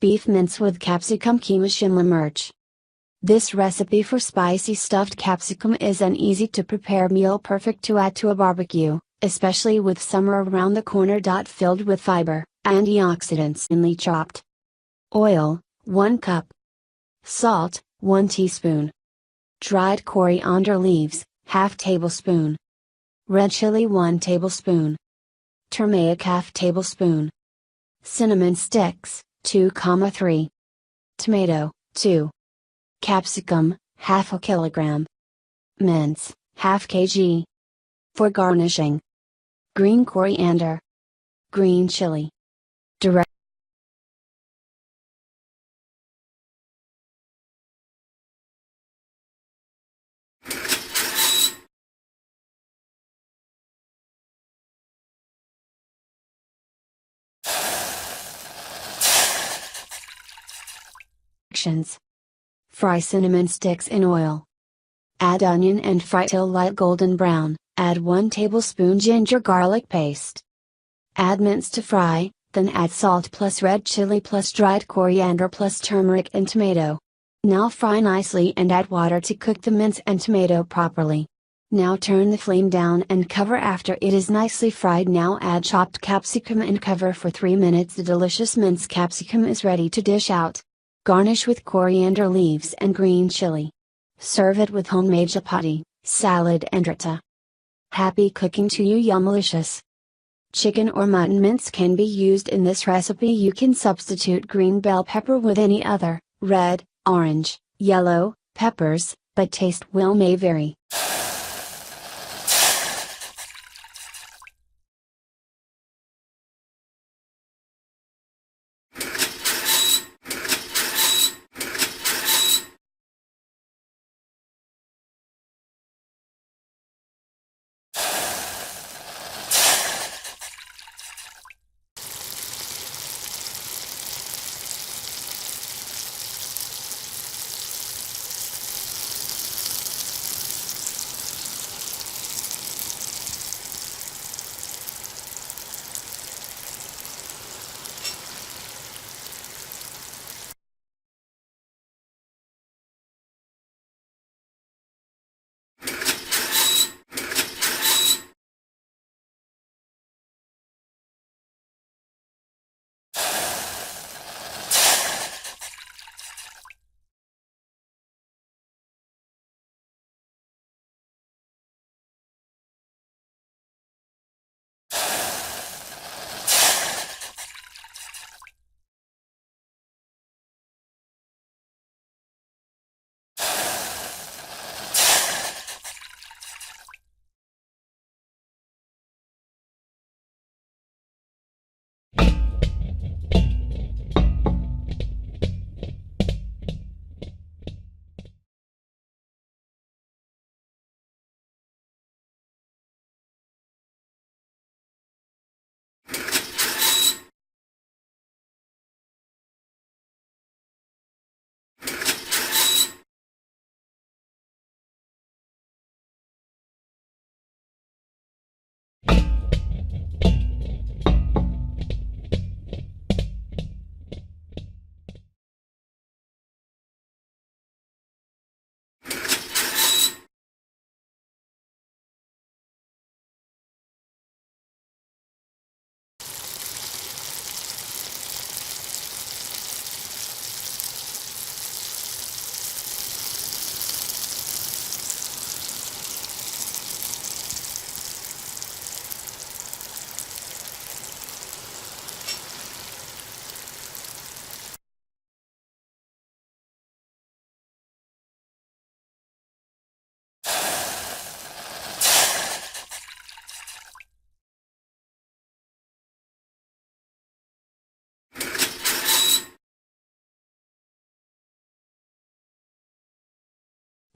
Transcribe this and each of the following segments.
beef mince with capsicum Qeema Shimla Mirch. This recipe for spicy stuffed capsicum is an easy to prepare meal perfect to add to a barbecue, especially with summer around the corner. Filled with fiber, antioxidants. Thinly chopped. Oil, 1 cup. Salt, 1 teaspoon. Dried coriander leaves, ½ tablespoon. Red chili, 1 tablespoon. Turmeic, ½ tablespoon. Cinnamon sticks, 2,3. Tomato, 2. Capsicum, ½ kilogram. Mince, ½ kg. For garnishing: green coriander, green chili. Directions. Fry cinnamon sticks in oil. Add onion and fry till light golden brown. Add 1 tablespoon ginger garlic paste. Add mince to fry, then add salt plus red chili plus dried coriander plus turmeric and tomato. Now fry nicely and add water to cook the mince and tomato properly. Now turn the flame down and cover after it is nicely fried. Now add chopped capsicum and cover for 3 minutes. The delicious mince capsicum is ready to dish out. Garnish with coriander leaves and green chili. Serve it with homemade chapatti, salad and raita. Happy cooking to you, Yumlicious! Chicken or mutton mince can be used in this recipe. You can substitute green bell pepper with any other, red, orange, yellow, peppers, but taste may vary.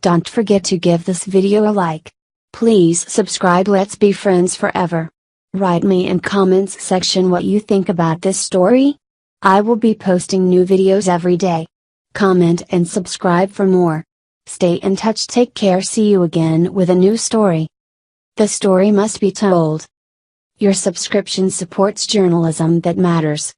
Don't forget to give this video a like. Please subscribe. Let's be friends forever. Write me in comments section what you think about this story. I will be posting new videos every day. Comment and subscribe for more. Stay in touch. Take care. See you again with a new story. The story must be told. Your subscription supports journalism that matters.